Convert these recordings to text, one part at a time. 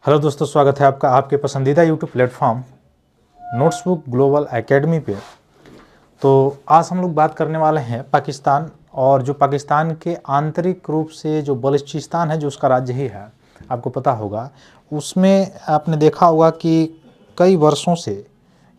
Hello दोस्तों, स्वागत है आपका आपके पसंदीदा YouTube platform notebook global academy पे। तो आज हम लोग बात करने वाले हैं पाकिस्तान, और जो पाकिस्तान के आंतरिक रूप से जो बलूचिस्तान है, जो उसका राज्य ही है, आपको पता होगा। उसमें आपने देखा होगा कि कई वर्षों से,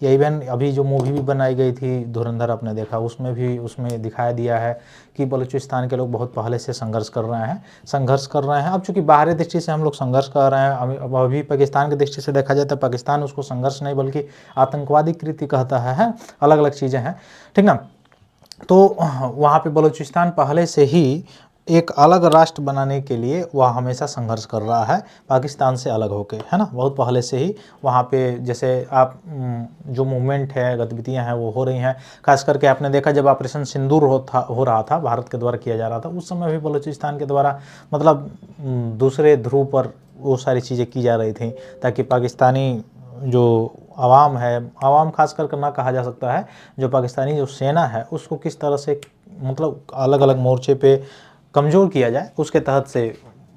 या इवन अभी जो मूवी भी बनाई गई थी धुरंधर, आपने देखा, उसमें दिखाया दिया है कि बलूचिस्तान के लोग बहुत पहले से संघर्ष कर रहे हैं। अब चूंकि बाहरी दृष्टि से हम लोग संघर्ष कर रहे हैं, अभी पाकिस्तान की दृष्टि से देखा जाए तो पाकिस्तान उसको संघर्ष नहीं बल्कि आतंकवादी कृत्य कहता है। अलग अलग चीज़ें हैं, ठीक ना। तो वहाँ पे बलूचिस्तान पहले से ही एक अलग राष्ट्र बनाने के लिए वह हमेशा संघर्ष कर रहा है, पाकिस्तान से अलग होके, है ना। बहुत पहले से ही वहाँ पे जैसे आप जो मूवमेंट है, गतिविधियाँ हैं, वो हो रही हैं। खास करके आपने देखा जब ऑपरेशन सिंदूर हो रहा था, भारत के द्वारा किया जा रहा था, उस समय भी बलूचिस्तान के द्वारा मतलब दूसरे ध्रुव पर वो सारी चीज़ें की जा रही थी, ताकि पाकिस्तानी जो आवाम है, आवाम खास कर ना कहा जा सकता है, जो पाकिस्तानी जो सेना है उसको किस तरह से मतलब अलग अलग मोर्चे पे कमज़ोर किया जाए, उसके तहत से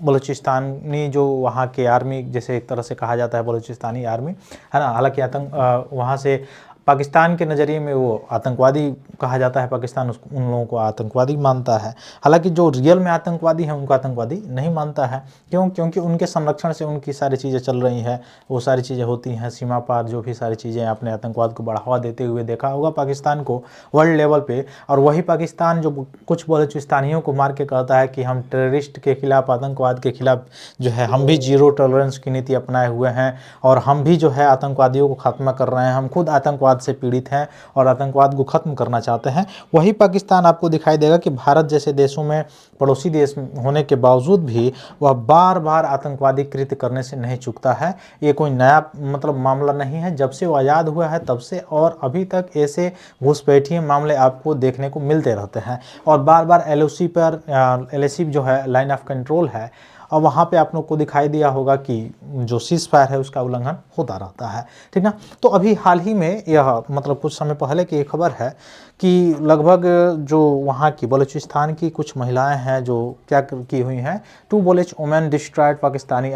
बलूचिस्तानी जो वहाँ के आर्मी, जैसे एक तरह से कहा जाता है बलूचिस्तानी आर्मी, है ना। हालांकि वहाँ से पाकिस्तान के नज़रिए में वो आतंकवादी कहा जाता है, पाकिस्तान उन लोगों को आतंकवादी मानता है। हालांकि जो रियल में आतंकवादी हैं उनको आतंकवादी नहीं मानता है। क्योंकि उनके संरक्षण से उनकी सारी चीज़ें चल रही हैं, वो सारी चीज़ें होती हैं सीमा पार, जो भी सारी चीज़ें आपने आतंकवाद को बढ़ावा देते हुए देखा होगा पाकिस्तान को वर्ल्ड लेवल पे। और वही पाकिस्तान जो कुछ बलूचिस्तानियों को मार के कहता है कि हम टेररिस्ट के खिलाफ, आतंकवाद के खिलाफ जो है हम भी जीरो टॉलरेंस की नीति अपनाए हुए हैं, और हम भी जो है आतंकवादियों को खात्मा कर रहे हैं, हम खुद आतंकवाद से पीड़ित हैं और आतंकवाद को खत्म करना चाहते हैं। वही पाकिस्तान आपको दिखाई देगा कि भारत जैसे देशों में पड़ोसी देश होने के बावजूद भी वह बार बार आतंकवादी कृत्य करने से नहीं चूकता है। ये कोई नया मतलब मामला नहीं है, जब से वो आज़ाद हुआ है तब से और अभी तक ऐसे घुसपैठिए मामले आपको देखने को मिलते रहते हैं। और बार बार LOC जो है, लाइन ऑफ कंट्रोल है, और वहाँ पे आप लोग को दिखाई दिया होगा कि जो सीज फायर है उसका उल्लंघन होता रहता है, ठीक ना। तो अभी हाल ही में यह मतलब कुछ समय पहले की एक खबर है कि लगभग जो वहाँ की बलूचिस्तान की कुछ महिलाएं हैं जो क्या की हुई हैं, 2 bullet women destroyed Pakistani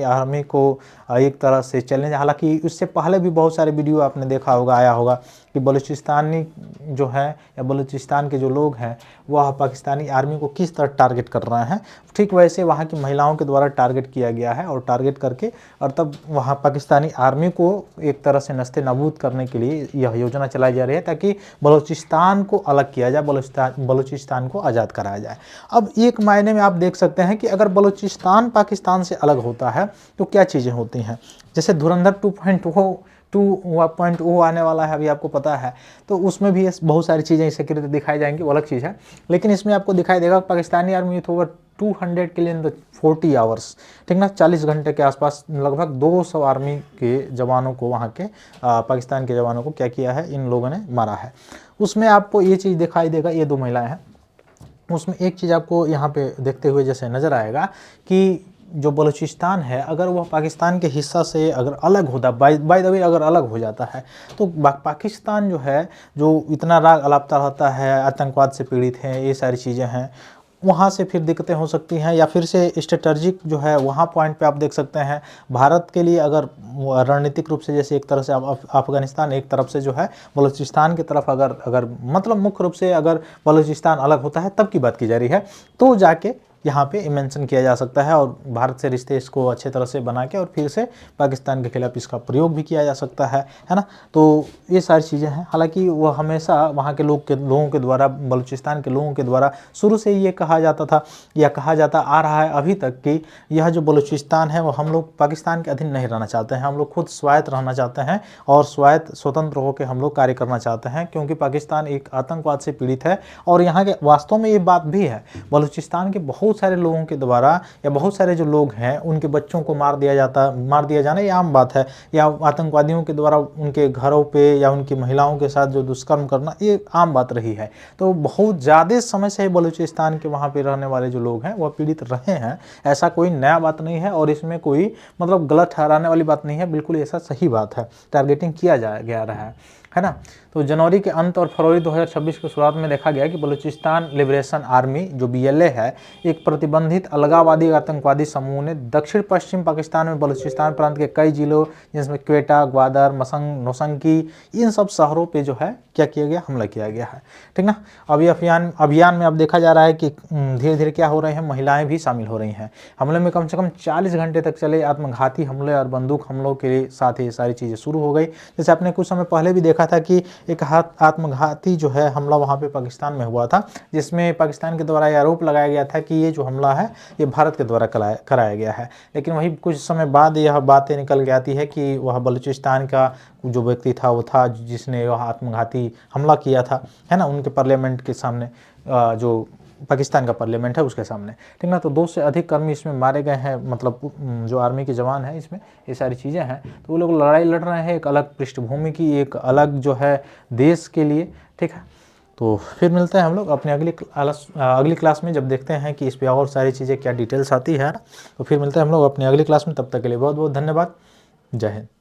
army को एक तरह से चैलेंज। हालांकि उससे पहले भी बहुत सारे वीडियो आपने देखा होगा, आया होगा कि बलूचिस्तानी जो है या बलूचिस्तान के जो लोग हैं वह पाकिस्तानी आर्मी को किस तरह टारगेट कर रहे हैं। ठीक वैसे वहाँ की महिलाओं के द्वारा टारगेट किया गया है, और टारगेट करके और तब वहाँ पाकिस्तानी आर्मी को एक तरह से नस्ते नाबूद करने के लिए यह योजना चलाई जा रही है, ताकि बलूचिस्तान को अलग किया जाए, बलूचिस्तान को आज़ाद कराया जाए। अब एक मायने में आप देख सकते हैं कि अगर बलूचिस्तान पाकिस्तान से अलग होता है तो क्या चीज़ें होती हैं। जैसे धुरंधर 2.0 आने वाला है, अभी आपको पता है, तो उसमें भी बहुत सारी चीज़ें सेक्रेटरी दिखाई जाएंगी, वो अलग चीज़ है। लेकिन इसमें आपको दिखाई देगा Pakistani army with over 200 kill in the 40 hours, ठीक ना, 40 घंटे के आसपास लगभग 200 आर्मी के जवानों को, वहाँ के पाकिस्तान के जवानों को क्या किया है, इन लोगों ने मारा है। उसमें आपको ये चीज़ दिखाई देगा, ये 2 महिलाएं हैं, उसमें एक चीज़ आपको यहाँ पे देखते हुए जैसे नज़र आएगा कि जो बलूचिस्तान है, अगर वह पाकिस्तान के हिस्सा से अगर अलग होता, बाय द वे अगर अलग हो जाता है, तो पाकिस्तान जो है, जो इतना राग अलापता रहता है, आतंकवाद से पीड़ित हैं, ये सारी चीज़ें हैं, वहाँ से फिर दिक्कतें हो सकती हैं। या फिर से स्ट्रेटजिक जो है वहाँ पॉइंट पे आप देख सकते हैं, भारत के लिए अगर रणनीतिक रूप से, जैसे एक तरह से अफगानिस्तान एक तरफ से जो है बलूचिस्तान की तरफ अगर मतलब मुख्य रूप से अगर बलूचिस्तान अलग होता है तब की बात की जा रही है, तो जाके यहाँ पे मेंशन किया जा सकता है, और भारत से रिश्ते इसको अच्छे तरह से बना के और फिर से पाकिस्तान के खिलाफ इसका प्रयोग भी किया जा सकता है ना। तो ये सारी चीज़ें हैं। हालांकि वह हमेशा वहाँ के लोगों के द्वारा, बलूचिस्तान के लोगों के द्वारा शुरू से ये कहा जाता था या कहा जाता आ रहा है अभी तक कि यह जो बलूचिस्तान है वो हम लोग पाकिस्तान के अधीन नहीं रहना चाहते हैं, हम लोग खुद स्वायत्त रहना चाहते हैं और स्वतंत्र होकर हम लोग कार्य करना चाहते हैं, क्योंकि पाकिस्तान एक आतंकवाद से पीड़ित है। और यहाँ के वास्तव में ये बात भी है, बलूचिस्तान के बहुत सारे लोगों के द्वारा या बहुत सारे जो लोग हैं उनके बच्चों को मार दिया जाना ये आम बात है, या आतंकवादियों के द्वारा उनके घरों पे या उनकी महिलाओं के साथ जो दुष्कर्म करना ये आम बात रही है। तो बहुत ज़्यादा समय से बलूचिस्तान के वहाँ पे रहने वाले जो लोग हैं वह पीड़ित रहे हैं, ऐसा कोई नया बात नहीं है, और इसमें कोई मतलब गलत ठहराने वाली बात नहीं है, बिल्कुल ऐसा सही बात है, टारगेटिंग किया गया रहा है है ना। तो जनवरी के अंत और फरवरी 2026 की शुरुआत में देखा गया कि बलूचिस्तान लिबरेशन आर्मी जो BLA है, एक प्रतिबंधित अलगाववादी आतंकवादी समूह ने दक्षिण पश्चिम पाकिस्तान में बलूचिस्तान प्रांत के कई जिलों जिसमें क्वेटा, ग्वादर, मसंग, नौशंकी, इन सब शहरों पे जो है क्या किया गया, हमला किया गया है, ठीक ना। अभी अभियान में अब देखा जा रहा है कि धीरे धीरे क्या हो रहे हैं, महिलाएं भी शामिल हो रही हैं। हमले में कम से कम 40 घंटे तक चले आत्मघाती हमले और बंदूक हमलों के साथ ये सारी चीज़ें शुरू हो गई। जैसे आपने कुछ समय पहले भी देखा था कि एक आत्मघाती जो है हमला वहाँ पे पाकिस्तान में हुआ था, जिसमें पाकिस्तान के द्वारा ये आरोप लगाया गया था कि ये जो हमला है ये भारत के द्वारा कराया गया है। लेकिन वही कुछ समय बाद यह बातें निकल के आती है कि वह बलूचिस्तान का जो व्यक्ति था वो था जिसने वह आत्मघाती हमला किया था, है ना, उनके पार्लियामेंट के सामने, जो पाकिस्तान का पार्लियामेंट है उसके सामने, ठीक ना। तो 2 से अधिक कर्मी इसमें मारे गए हैं, मतलब जो आर्मी के जवान हैं इसमें, ये सारी चीज़ें हैं। तो वो लोग लड़ाई लड़ रहे हैं एक अलग पृष्ठभूमि की, एक अलग जो है देश के लिए, ठीक है। तो फिर मिलते हैं हम लोग अपने अगली क्लास में, जब देखते हैं कि इस पर और सारी चीज़ें क्या डिटेल्स आती है। तो फिर मिलते हैं हम लोग अपनी अगली क्लास में, तब तक के लिए बहुत बहुत धन्यवाद। जय हिंद।